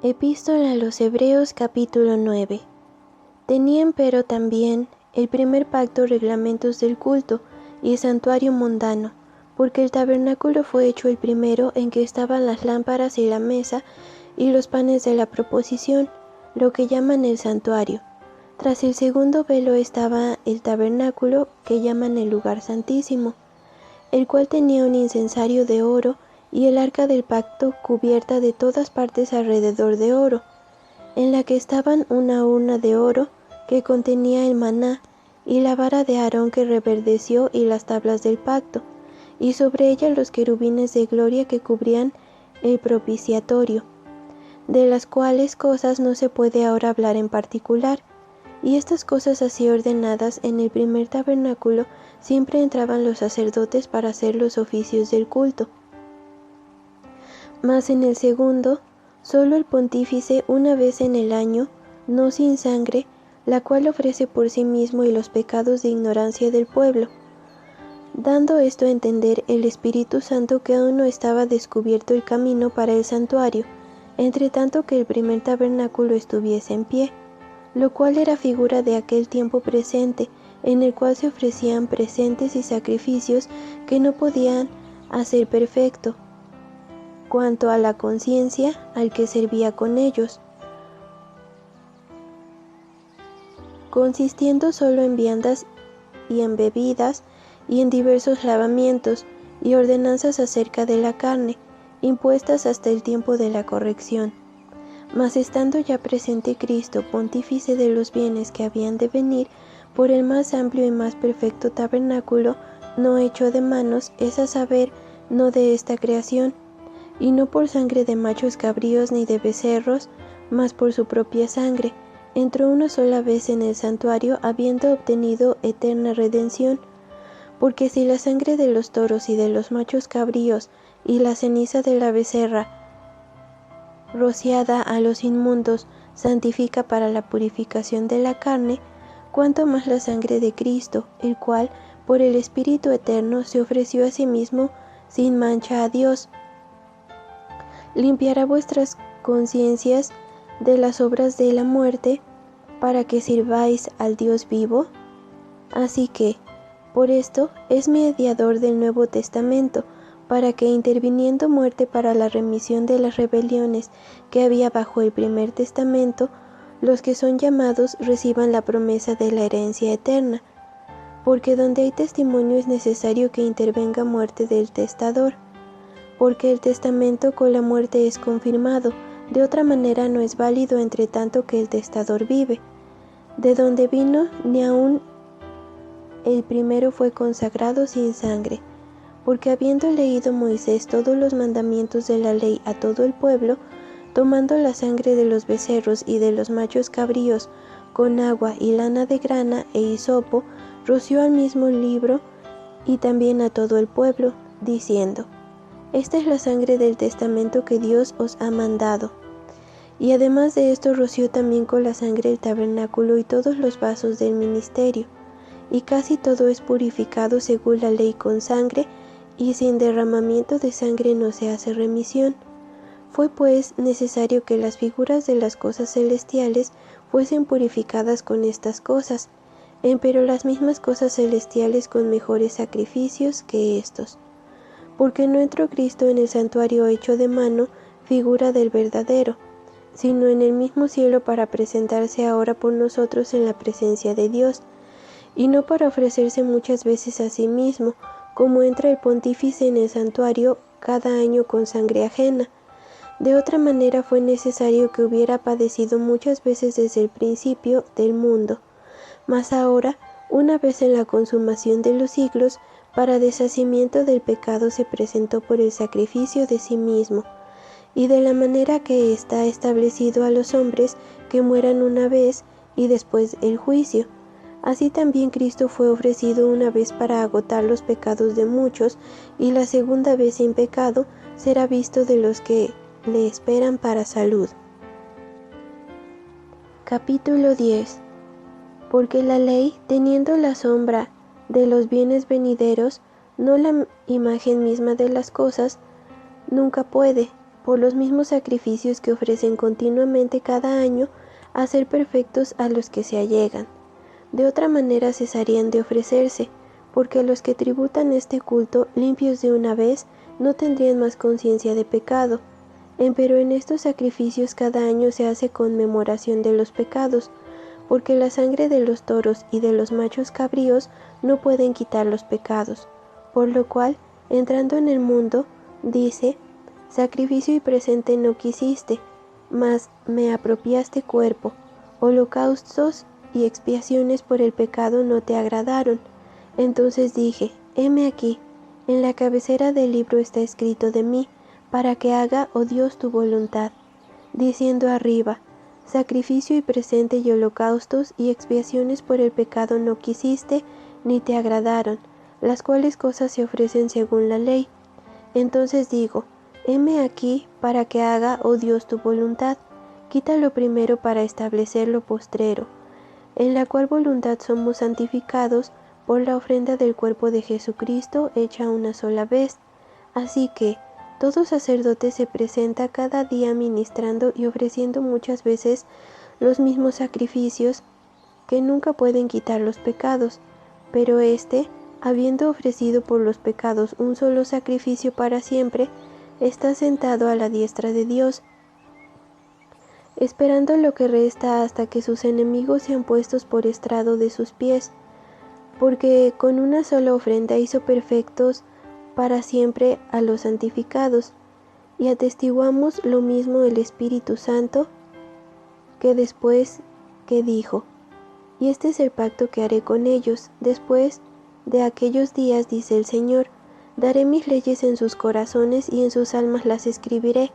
Epístola a los Hebreos capítulo 9. Tenían pero también el primer pacto reglamentos del culto y el santuario mundano, porque el tabernáculo fue hecho el primero en que estaban las lámparas y la mesa y los panes de la proposición, lo que llaman el santuario. Tras el segundo velo estaba el tabernáculo, que llaman el lugar santísimo, el cual tenía un incensario de oro y el arca del pacto cubierta de todas partes alrededor de oro, en la que estaban una urna de oro que contenía el maná y la vara de Aarón que reverdeció y las tablas del pacto, y sobre ella los querubines de gloria que cubrían el propiciatorio, de las cuales cosas no se puede ahora hablar en particular. Y estas cosas así ordenadas en el primer tabernáculo siempre entraban los sacerdotes para hacer los oficios del culto. Mas en el segundo, solo el pontífice una vez en el año, no sin sangre, la cual ofrece por sí mismo y los pecados de ignorancia del pueblo. Dando esto a entender el Espíritu Santo que aún no estaba descubierto el camino para el santuario, entre tanto que el primer tabernáculo estuviese en pie, lo cual era figura de aquel tiempo presente, en el cual se ofrecían presentes y sacrificios que no podían hacer perfecto, cuanto a la conciencia, al que servía con ellos, consistiendo solo en viandas y en bebidas, y en diversos lavamientos, y ordenanzas acerca de la carne, impuestas hasta el tiempo de la corrección. Mas estando ya presente Cristo, pontífice de los bienes que habían de venir, por el más amplio y más perfecto tabernáculo, no hecho de manos, es a saber, no de esta creación, y no por sangre de machos cabríos ni de becerros, mas por su propia sangre, entró una sola vez en el santuario, habiendo obtenido eterna redención. Porque si la sangre de los toros y de los machos cabríos y la ceniza de la becerra rociada a los inmundos santifica para la purificación de la carne, cuanto más la sangre de Cristo, el cual, por el Espíritu eterno, se ofreció a sí mismo sin mancha a Dios, limpiará vuestras conciencias de las obras de la muerte, para que sirváis al Dios vivo. Así que, por esto, es mediador del Nuevo Testamento, para que interviniendo muerte para la remisión de las rebeliones que había bajo el primer testamento, los que son llamados reciban la promesa de la herencia eterna. Porque donde hay testimonio es necesario que intervenga muerte del testador, porque el testamento con la muerte es confirmado, de otra manera no es válido entre tanto que el testador vive. De donde vino, ni aun el primero fue consagrado sin sangre, porque habiendo leído Moisés todos los mandamientos de la ley a todo el pueblo, tomando la sangre de los becerros y de los machos cabríos, con agua y lana de grana e hisopo, roció al mismo libro y también a todo el pueblo, diciendo: Esta es la sangre del testamento que Dios os ha mandado. Y además de esto roció también con la sangre el tabernáculo y todos los vasos del ministerio, y casi todo es purificado según la ley con sangre, y sin derramamiento de sangre no se hace remisión. Fue pues necesario que las figuras de las cosas celestiales fuesen purificadas con estas cosas, empero las mismas cosas celestiales con mejores sacrificios que éstos. Porque no entró Cristo en el santuario hecho de mano, figura del verdadero, sino en el mismo cielo para presentarse ahora por nosotros en la presencia de Dios, y no para ofrecerse muchas veces a sí mismo, como entra el pontífice en el santuario cada año con sangre ajena. De otra manera fue necesario que hubiera padecido muchas veces desde el principio del mundo. Mas ahora, una vez en la consumación de los siglos, para deshacimiento del pecado se presentó por el sacrificio de sí mismo, y de la manera que está establecido a los hombres que mueran una vez y después el juicio. Así también Cristo fue ofrecido una vez para agotar los pecados de muchos, y la segunda vez sin pecado será visto de los que le esperan para salud. Capítulo 10. Porque la ley, teniendo la sombra de los bienes venideros, no la imagen misma de las cosas, nunca puede, por los mismos sacrificios que ofrecen continuamente cada año, a hacer perfectos a los que se allegan. De otra manera cesarían de ofrecerse, porque los que tributan este culto, limpios de una vez, no tendrían más conciencia de pecado. Empero en estos sacrificios cada año se hace conmemoración de los pecados, porque la sangre de los toros y de los machos cabríos no pueden quitar los pecados. Por lo cual, entrando en el mundo, dice: sacrificio y presente no quisiste, mas me apropiaste cuerpo. Holocaustos y expiaciones por el pecado no te agradaron. Entonces dije: heme aquí, en la cabecera del libro está escrito de mí, para que haga, oh Dios, tu voluntad. Diciendo arriba: sacrificio y presente y holocaustos y expiaciones por el pecado no quisiste, ni te agradaron, las cuales cosas se ofrecen según la ley. Entonces digo: heme aquí, para que haga, oh Dios, tu voluntad. Quita lo primero para establecer lo postrero, en la cual voluntad somos santificados por la ofrenda del cuerpo de Jesucristo hecha una sola vez. Así que todo sacerdote se presenta cada día ministrando y ofreciendo muchas veces los mismos sacrificios, que nunca pueden quitar los pecados, pero éste, habiendo ofrecido por los pecados un solo sacrificio para siempre, está sentado a la diestra de Dios, esperando lo que resta hasta que sus enemigos sean puestos por estrado de sus pies, porque con una sola ofrenda hizo perfectos para siempre a los santificados. Y atestiguamos lo mismo el Espíritu Santo, que después que dijo: y este es el pacto que haré con ellos, después de aquellos días, dice el Señor, daré mis leyes en sus corazones y en sus almas las escribiré.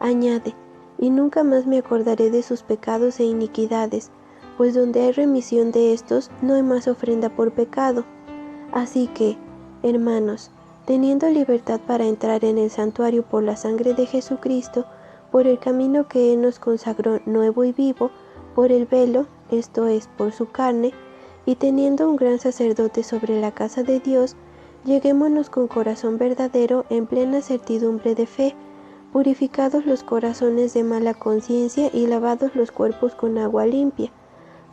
Añade: y nunca más me acordaré de sus pecados e iniquidades, pues donde hay remisión de estos, no hay más ofrenda por pecado. Así que, hermanos, teniendo libertad para entrar en el santuario por la sangre de Jesucristo, por el camino que Él nos consagró nuevo y vivo, por el velo, esto es, por su carne, y teniendo un gran sacerdote sobre la casa de Dios, lleguémonos con corazón verdadero en plena certidumbre de fe, purificados los corazones de mala conciencia y lavados los cuerpos con agua limpia.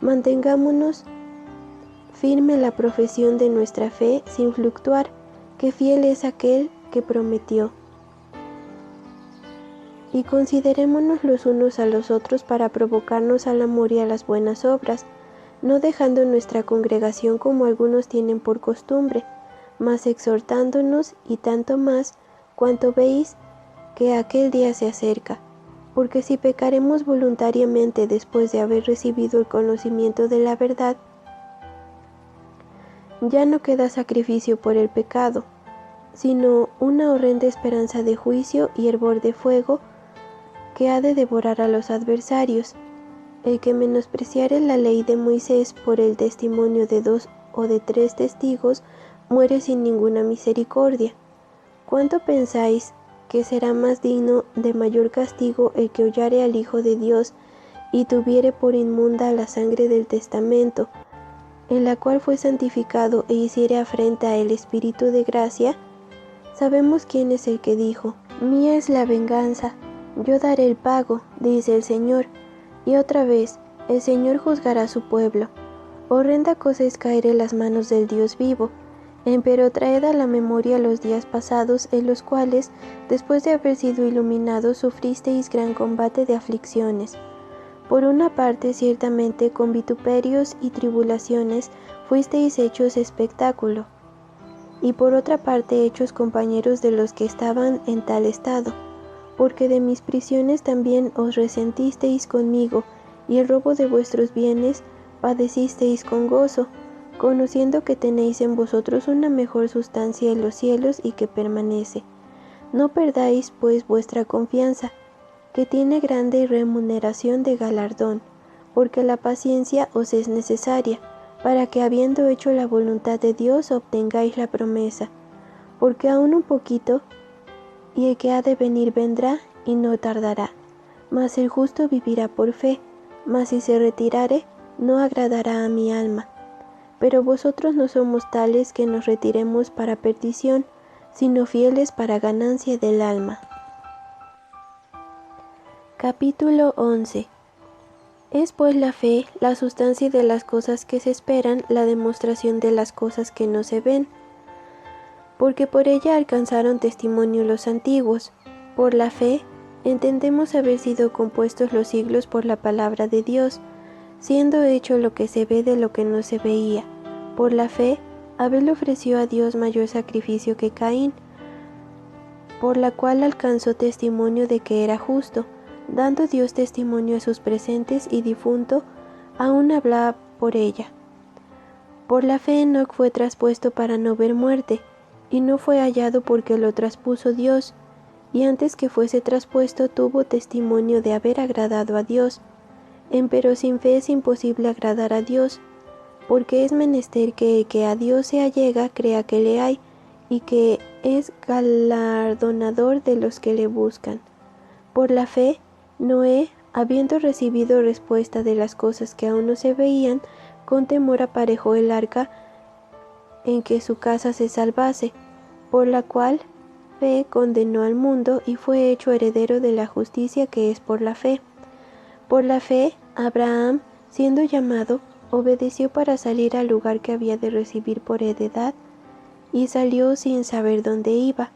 Mantengámonos firme la profesión de nuestra fe sin fluctuar, que fiel es aquel que prometió. Y considerémonos los unos a los otros para provocarnos al amor y a las buenas obras, no dejando nuestra congregación como algunos tienen por costumbre, mas exhortándonos, y tanto más cuanto veis que aquel día se acerca. Porque si pecaremos voluntariamente después de haber recibido el conocimiento de la verdad, ya no queda sacrificio por el pecado, sino una horrenda esperanza de juicio y hervor de fuego que ha de devorar a los adversarios. El que menospreciare la ley de Moisés por el testimonio de 2 o de 3 testigos muere sin ninguna misericordia. ¿Cuánto pensáis que será más digno de mayor castigo el que hollare al Hijo de Dios y tuviere por inmunda la sangre del testamento, en la cual fue santificado, e hiciere afrenta el Espíritu de gracia? Sabemos quién es el que dijo: mía es la venganza, yo daré el pago, dice el Señor. Y otra vez, el Señor juzgará a su pueblo. Horrenda cosa es caer en las manos del Dios vivo. Empero traed a la memoria los días pasados, en los cuales, después de haber sido iluminados, sufristeis gran combate de aflicciones. Por una parte, ciertamente, con vituperios y tribulaciones fuisteis hechos espectáculo, y por otra parte hechos compañeros de los que estaban en tal estado, porque de mis prisiones también os resentisteis conmigo, y el robo de vuestros bienes padecisteis con gozo, conociendo que tenéis en vosotros una mejor sustancia en los cielos y que permanece. No perdáis, pues, vuestra confianza, que tiene grande remuneración de galardón, porque la paciencia os es necesaria, para que habiendo hecho la voluntad de Dios obtengáis la promesa. Porque aún un poquito, y el que ha de venir vendrá, y no tardará. Mas el justo vivirá por fe, mas si se retirare, no agradará a mi alma. Pero vosotros no somos tales que nos retiremos para perdición, sino fieles para ganancia del alma. Capítulo 11. Es pues la fe, la sustancia de las cosas que se esperan, la demostración de las cosas que no se ven. Porque por ella alcanzaron testimonio los antiguos. Por la fe, entendemos haber sido compuestos los siglos por la palabra de Dios, siendo hecho lo que se ve de lo que no se veía. Por la fe, Abel ofreció a Dios mayor sacrificio que Caín, por la cual alcanzó testimonio de que era justo, dando Dios testimonio a sus presentes y difunto, aún hablaba por ella. Por la fe Enoc fue traspuesto para no ver muerte, y no fue hallado porque lo traspuso Dios, y antes que fuese traspuesto tuvo testimonio de haber agradado a Dios. Empero sin fe es imposible agradar a Dios, porque es menester que el que a Dios se allega crea que le hay, y que es galardonador de los que le buscan. Por la fe, Noé, habiendo recibido respuesta de las cosas que aún no se veían, con temor aparejó el arca en que su casa se salvase, por la cual fe condenó al mundo y fue hecho heredero de la justicia que es por la fe. Por la fe, Abraham, siendo llamado, obedeció para salir al lugar que había de recibir por heredad, y salió sin saber dónde iba.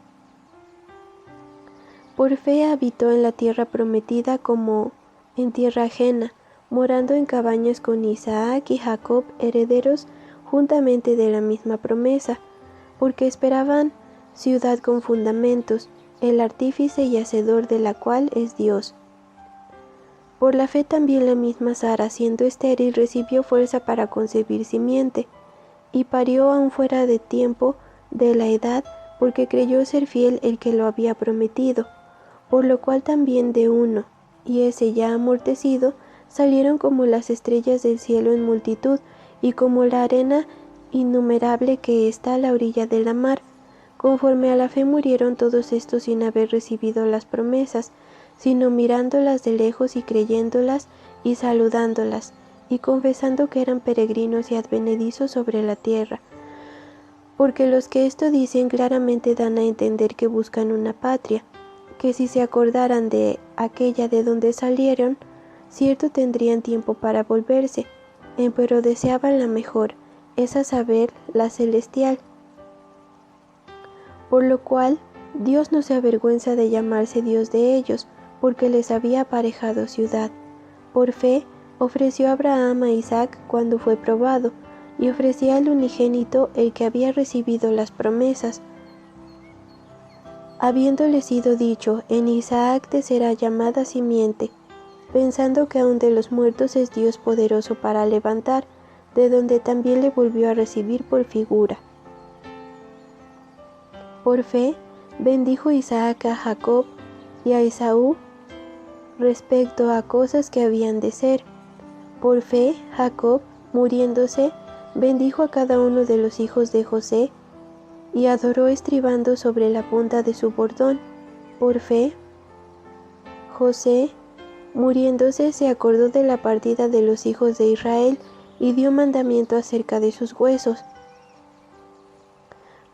Por fe habitó en la tierra prometida como en tierra ajena, morando en cabañas con Isaac y Jacob, herederos juntamente de la misma promesa, porque esperaban ciudad con fundamentos, el artífice y hacedor de la cual es Dios. Por la fe también la misma Sara, siendo estéril, recibió fuerza para concebir simiente, y parió aún fuera de tiempo de la edad, porque creyó ser fiel el que lo había prometido, por lo cual también de uno, y ese ya amortecido, salieron como las estrellas del cielo en multitud, y como la arena innumerable que está a la orilla de la mar. Conforme a la fe murieron todos estos sin haber recibido las promesas, sino mirándolas de lejos y creyéndolas y saludándolas, y confesando que eran peregrinos y advenedizos sobre la tierra. Porque los que esto dicen claramente dan a entender que buscan una patria, que si se acordaran de aquella de donde salieron, cierto tendrían tiempo para volverse, pero deseaban la mejor, es a saber, la celestial. Por lo cual, Dios no se avergüenza de llamarse Dios de ellos, porque les había aparejado ciudad. Por fe, ofreció Abraham a Isaac cuando fue probado, y ofrecía al unigénito el que había recibido las promesas, habiéndole sido dicho, en Isaac te será llamada simiente, pensando que aun de los muertos es Dios poderoso para levantar, de donde también le volvió a recibir por figura. Por fe, bendijo Isaac a Jacob y a Esaú respecto a cosas que habían de ser. Por fe, Jacob, muriéndose, bendijo a cada uno de los hijos de José, y adoró estribando sobre la punta de su bordón. Por fe, José, muriéndose, se acordó de la partida de los hijos de Israel, y dio mandamiento acerca de sus huesos.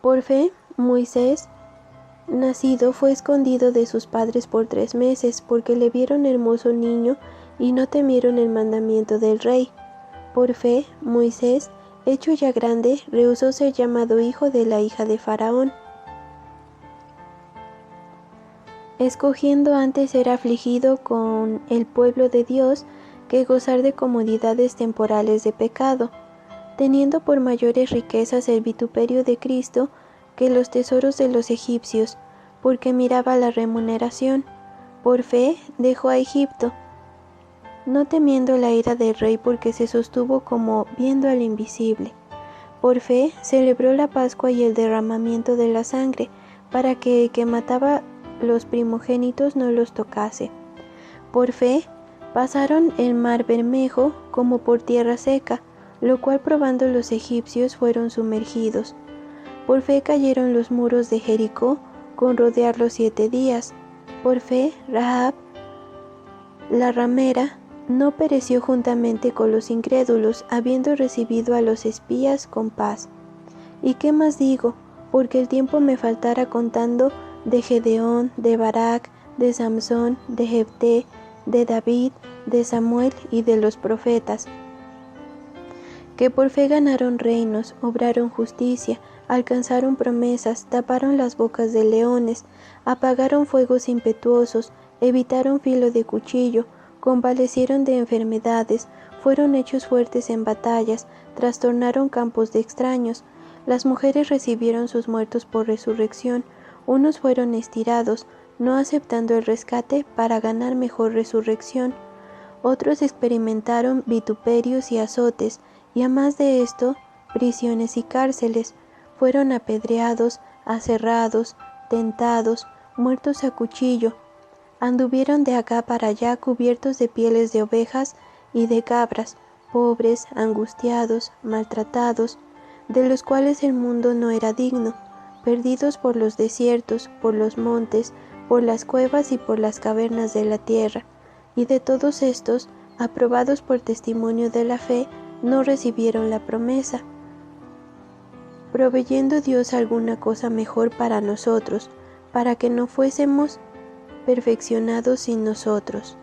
Por fe, Moisés, nacido, fue escondido de sus padres por 3 meses, porque le vieron hermoso niño, y no temieron el mandamiento del rey. Por fe, Moisés, hecho ya grande, rehusó ser llamado hijo de la hija de Faraón, escogiendo antes ser afligido con el pueblo de Dios que gozar de comodidades temporales de pecado, teniendo por mayores riquezas el vituperio de Cristo que los tesoros de los egipcios, porque miraba la remuneración. Por fe dejó a Egipto, no temiendo la ira del rey, porque se sostuvo como viendo al invisible. Por fe celebró la Pascua y el derramamiento de la sangre, para que el que mataba los primogénitos no los tocase. Por fe pasaron el mar Bermejo como por tierra seca, lo cual probando los egipcios fueron sumergidos. Por fe cayeron los muros de Jericó, con rodearlos 7 días. Por fe Rahab, la ramera, no pereció juntamente con los incrédulos, habiendo recibido a los espías con paz. ¿Y qué más digo? Porque el tiempo me faltara contando de Gedeón, de Barak, de Samsón, de Jefté, de David, de Samuel y de los profetas, que por fe ganaron reinos, obraron justicia, alcanzaron promesas, taparon las bocas de leones, apagaron fuegos impetuosos, evitaron filo de cuchillo, convalecieron de enfermedades, fueron hechos fuertes en batallas, trastornaron campos de extraños. Las mujeres recibieron sus muertos por resurrección, unos fueron estirados, no aceptando el rescate para ganar mejor resurrección. Otros experimentaron vituperios y azotes, y a más de esto, prisiones y cárceles. Fueron apedreados, aserrados, tentados, muertos a cuchillo. Anduvieron de acá para allá cubiertos de pieles de ovejas y de cabras, pobres, angustiados, maltratados, de los cuales el mundo no era digno, perdidos por los desiertos, por los montes, por las cuevas y por las cavernas de la tierra. Y de todos estos, aprobados por testimonio de la fe, no recibieron la promesa, proveyendo Dios alguna cosa mejor para nosotros, para que no fuésemos perfeccionados sin nosotros.